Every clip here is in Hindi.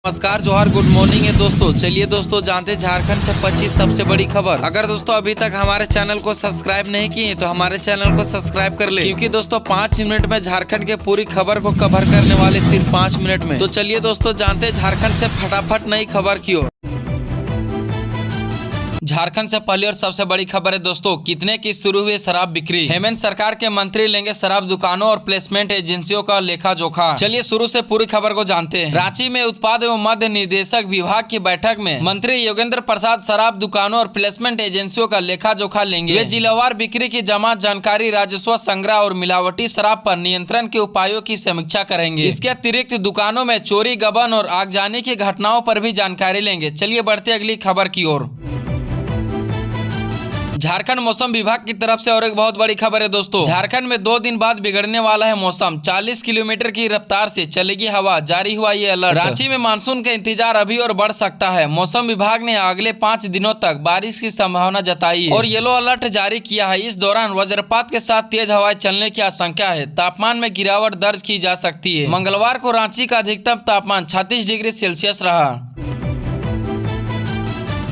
नमस्कार, जोहार, गुड मॉर्निंग है दोस्तों। चलिए दोस्तों जानते झारखंड से 25 सबसे बड़ी खबर। अगर दोस्तों अभी तक हमारे चैनल को सब्सक्राइब नहीं किए तो हमारे चैनल को सब्सक्राइब कर ले, क्योंकि दोस्तों 5 मिनट में झारखंड के पूरी खबर को कवर करने वाले सिर्फ 5 मिनट में। तो चलिए दोस्तों जानते झारखंड से फटाफट नई खबर की ओर। झारखंड से पहली और सबसे बड़ी खबर है दोस्तों, कितने की शुरू हुई शराब बिक्री। हेमंत सरकार के मंत्री लेंगे शराब दुकानों और प्लेसमेंट एजेंसियों का लेखा जोखा। चलिए शुरू से पूरी खबर को जानते हैं। रांची में उत्पाद एवं मद्य निदेशक विभाग की बैठक में मंत्री योगेंद्र प्रसाद शराब दुकानों और प्लेसमेंट एजेंसियों का लेखा जोखा लेंगे। वे जिलावार बिक्री की जमा जानकारी, राजस्व संग्रह और मिलावटी शराब पर नियंत्रण के उपायों की समीक्षा करेंगे। इसके अतिरिक्त दुकानों में चोरी, गबन और आगजनी की घटनाओं पर भी जानकारी लेंगे। चलिए बढ़ते अगली खबर की ओर। झारखंड मौसम विभाग की तरफ से और एक बहुत बड़ी खबर है दोस्तों, झारखंड में 2 दिन बाद बिगड़ने वाला है मौसम। 40 किलोमीटर की रफ्तार से चलेगी हवा, जारी हुआ ये अलर्ट। रांची में मानसून का इंतजार अभी और बढ़ सकता है। मौसम विभाग ने अगले 5 दिनों तक बारिश की संभावना जताई और येलो अलर्ट जारी किया है। इस दौरान वज्रपात के साथ तेज हवाएं चलने की आशंका है। तापमान में गिरावट दर्ज की जा सकती है। मंगलवार को रांची का अधिकतम तापमान 36 डिग्री सेल्सियस रहा।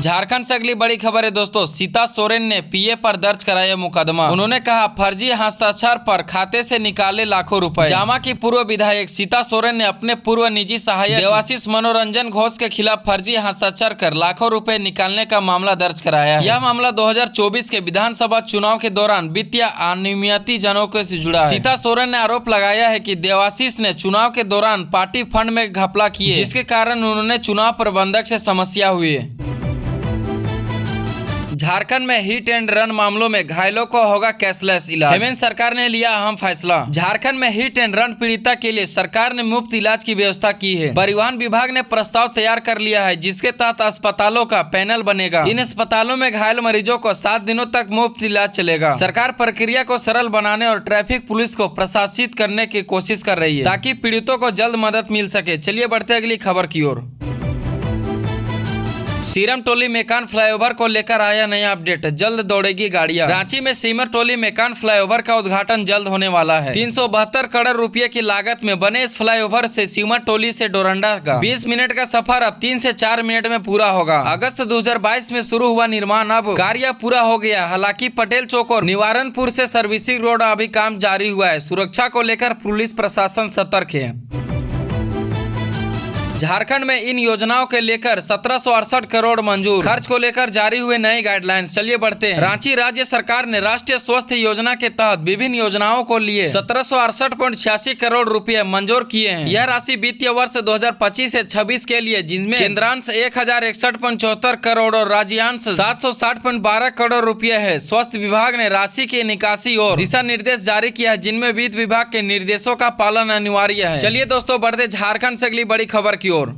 झारखंड से अगली बड़ी खबर है दोस्तों, सीता सोरेन ने पीए पर दर्ज कराया मुकदमा। उन्होंने कहा फर्जी हस्ताक्षर पर खाते से निकाले लाखों रुपए। जामा की पूर्व विधायक सीता सोरेन ने अपने पूर्व निजी सहायक देवाशीष मनोरंजन घोष के खिलाफ फर्जी हस्ताक्षर कर लाखों रुपए निकालने का मामला दर्ज कराया है। यह मामला 2024 के विधानसभा चुनाव के दौरान वित्तीय अनियमितताओं से जुड़ा है। सीता सोरेन ने आरोप लगाया है कि देवाशीष ने चुनाव के दौरान पार्टी फंड में घपला किए, जिसके कारण उन्होंने चुनाव प्रबंधक से समस्या हुई। झारखंड में हिट एंड रन मामलों में घायलों को होगा कैशलेस इलाज। हेमंत सरकार ने लिया अहम फैसला। झारखंड में हिट एंड रन पीड़िता के लिए सरकार ने मुफ्त इलाज की व्यवस्था की है। परिवहन विभाग ने प्रस्ताव तैयार कर लिया है, जिसके तहत अस्पतालों का पैनल बनेगा। इन अस्पतालों में घायल मरीजों को 7 दिनों तक मुफ्त इलाज चलेगा। सरकार प्रक्रिया को सरल बनाने और ट्रैफिक पुलिस को प्रशासित करने की कोशिश कर रही है, ताकि पीड़ितों को जल्द मदद मिल सके। चलिए बढ़ते अगली खबर की ओर। सीरम टोली मेकान फ्लाईओवर को लेकर आया नया अपडेट, जल्द दौड़ेगी गाड़ियां। रांची में सीमर टोली मेकान फ्लाईओवर का उद्घाटन जल्द होने वाला है। 372 करोड़ रुपए की लागत में बने इस फ्लाईओवर से सीमर टोली से डोरंडा का 20 मिनट का सफर अब 3 से 4 मिनट में पूरा होगा। अगस्त 2022 में शुरू हुआ निर्माण अब कार्य पूरा हो गया। हालांकि पटेल चौक और निवारनपुर से सर्विसिंग रोड अभी काम जारी हुआ है। सुरक्षा को लेकर पुलिस प्रशासन सतर्क है। झारखंड में इन योजनाओं के लेकर 1768 करोड़ मंजूर। खर्च को लेकर जारी हुए नए गाइडलाइंस। चलिए बढ़ते हैं। रांची राज्य सरकार ने राष्ट्रीय स्वास्थ्य योजना के तहत विभिन्न योजनाओं को लिए 1768.86 करोड़ रुपए मंजूर किए हैं। यह राशि वित्तीय वर्ष 2025 से 26 के लिए, जिसमें केंद्रांश 1061.74 करोड़ और राज्यांश 760.12 करोड़ रुपए है। स्वास्थ्य विभाग ने राशि की निकासी और दिशा निर्देश जारी किया है, जिनमें वित्त विभाग के निर्देशों का पालन अनिवार्य है। चलिए दोस्तों बढ़ते झारखंड से अगली बड़ी खबर की ओर।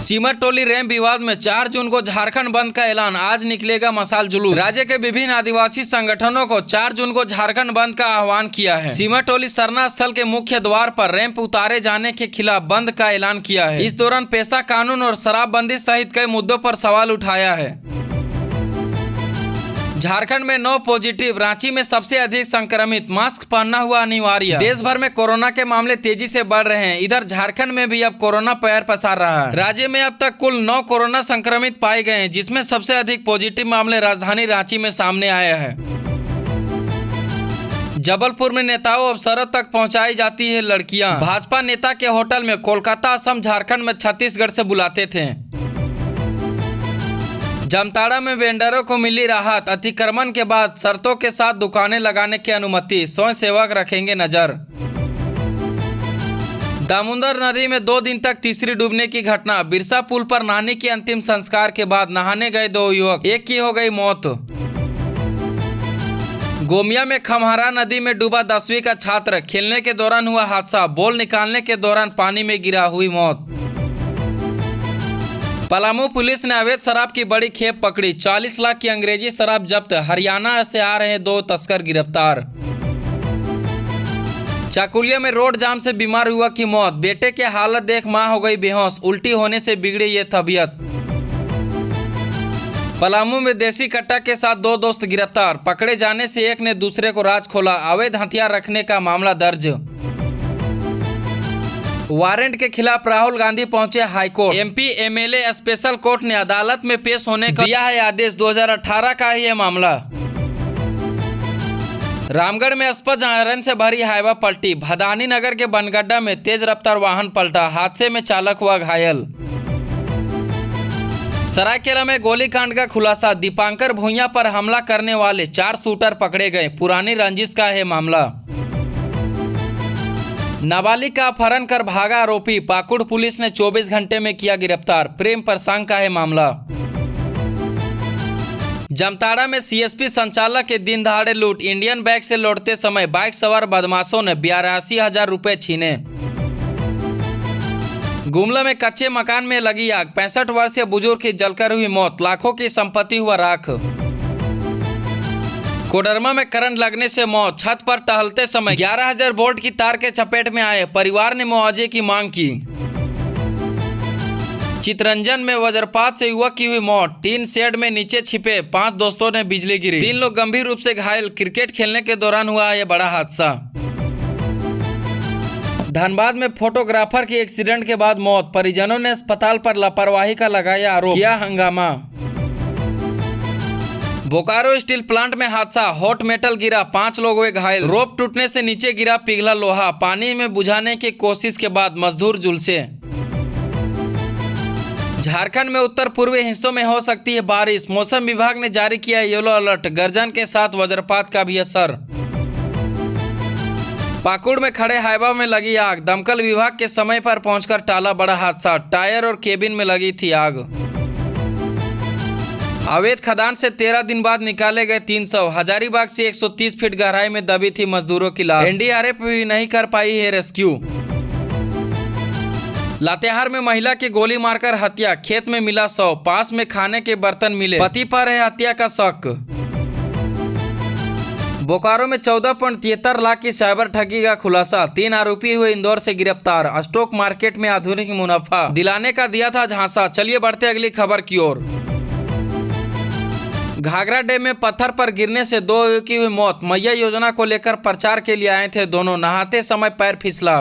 सीमर टोली रैम विवाद में 4 जून को झारखंड बंद का ऐलान, आज निकलेगा मशाल जुलूस। राज्य के विभिन्न आदिवासी संगठनों को 4 जून को झारखंड बंद का आह्वान किया है। सीमर टोली सरना स्थल के मुख्य द्वार पर रैंप उतारे जाने के खिलाफ बंद का ऐलान किया है। इस दौरान पेशा कानून और शराबबंदी सहित कई मुद्दों पर सवाल उठाया है। झारखंड में 9 पॉजिटिव, रांची में सबसे अधिक संक्रमित, मास्क पहनना हुआ अनिवार्य। देश भर में कोरोना के मामले तेजी से बढ़ रहे हैं। इधर झारखंड में भी अब कोरोना पैर पसार रहा है। राज्य में अब तक कुल 9 कोरोना संक्रमित पाए गए हैं, जिसमें सबसे अधिक पॉजिटिव मामले राजधानी रांची में सामने आया है। जबलपुर में नेताओं अफसरों तक पहुंचाई जाती है लड़कियां। भाजपा नेता के होटल में कोलकाता, असम, झारखंड में छत्तीसगढ़ से बुलाते थे। जामताड़ा में वेंडरों को मिली राहत। अतिक्रमण के बाद शर्तों के साथ दुकानें लगाने की अनुमति, स्वयं सेवक रखेंगे नजर। दामोदर नदी में 2 दिन तक तीसरी डूबने की घटना। बिरसा पुल पर नानी के अंतिम संस्कार के बाद नहाने गए 2 युवक, एक की हो गई मौत। गोमिया में खमहारा नदी में डूबा 10वीं का छात्र, खेलने के दौरान हुआ हादसा, बॉल निकालने के दौरान पानी में गिरा, हुई मौत। पलामू पुलिस ने अवैध शराब की बड़ी खेप पकड़ी, 40 लाख की अंग्रेजी शराब जब्त। हरियाणा से आ रहे 2 तस्कर गिरफ्तार। चाकुलिया में रोड जाम से बीमार युवा की मौत, बेटे की हालत देख मां हो गई बेहोश, उल्टी होने से बिगड़ी ये तबीयत। पलामू में देसी कट्टा के साथ 2 दोस्त गिरफ्तार, पकड़े जाने से एक ने दूसरे को राज खोला, अवैध हथियार रखने का मामला दर्ज। वारंट के खिलाफ राहुल गांधी पहुंचे high court. MP MLA special court ने अदालत में पेश होने का दिया है आदेश। 2018 का ही यह मामला। रामगढ़ में स्पष्ट आयरन से भरी हाईवा पलटी। भदानी नगर के बनगड्ढा में तेज रफ्तार वाहन पलटा। हादसे में चालक हुआ घायल। सरायकेला में गोलीकांड का खुलासा। दीपांकर भुइयां पर हमला करने वाले 4 शूटर पकड़े गए। पुरानी रंजिश का है मामला। नाबालिग का अपहरण कर भागा आरोपी। पाकुड़ पुलिस ने 24 घंटे में किया गिरफ्तार। प्रेम प्रसंग का है मामला। जामताड़ा में CSP संचालक के दिन दहाड़े लूट। इंडियन बैंक से लौटते समय बाइक सवार बदमाशों ने 82,000 रुपए छीने। गुमला में कच्चे मकान में लगी आग। 65 वर्षीय बुजुर्ग की जलकर हुई मौत। लाखों की संपत्ति हुआ राख। कोडरमा में करंट लगने से मौत। छत पर टहलते समय 11,000 वोल्ट की तार के चपेट में आए। परिवार ने मुआवजे की मांग की। चितरंजन में वज्रपात से युवक की हुई मौत। टीन शेड में नीचे छिपे 5 दोस्तों ने बिजली गिरी। 3 लोग गंभीर रूप से घायल। क्रिकेट खेलने के दौरान हुआ यह बड़ा हादसा। धनबाद में फोटोग्राफर की एक्सीडेंट के बाद मौत। परिजनों ने अस्पताल पर लापरवाही का लगाया आरोप। किया हंगामा। बोकारो स्टील प्लांट में हादसा। हॉट मेटल गिरा। 5 लोग हुए घायल। रोप टूटने से नीचे गिरा पिघला लोहा। पानी में बुझाने की कोशिश के बाद मजदूर झुलसे। झारखंड में उत्तर पूर्वी हिस्सों में हो सकती है बारिश। मौसम विभाग ने जारी किया येलो अलर्ट। गर्जन के साथ वज्रपात का भी असर। पाकुड़ में खड़े हाईवा में लगी आग। दमकल विभाग के समय पर पहुंचकर टाला बड़ा हादसा। टायर और केबिन में लगी थी आग। अवैध खदान से 13 दिन बाद निकाले गए 300। हजारीबाग से 130 फीट गहराई में दबी थी मजदूरों की लाश। NDRF भी नहीं कर पाई है रेस्क्यू। लातेहार में महिला की गोली मारकर हत्या। खेत में मिला शव। पास में खाने के बर्तन मिले। पति पर है हत्या का शक। बोकारो में 14.73 लाख की साइबर ठगी का खुलासा। 3 आरोपी हुए इंदौर से गिरफ्तार। स्टॉक मार्केट में आधुनिक मुनाफा दिलाने का दिया था झांसा। चलिए बढ़ते अगली खबर की ओर। घाघरा डैम में पत्थर पर गिरने से 2 युवक की हुई मौत। मैया योजना को लेकर प्रचार के लिए आए थे दोनों। नहाते समय पैर फिसला।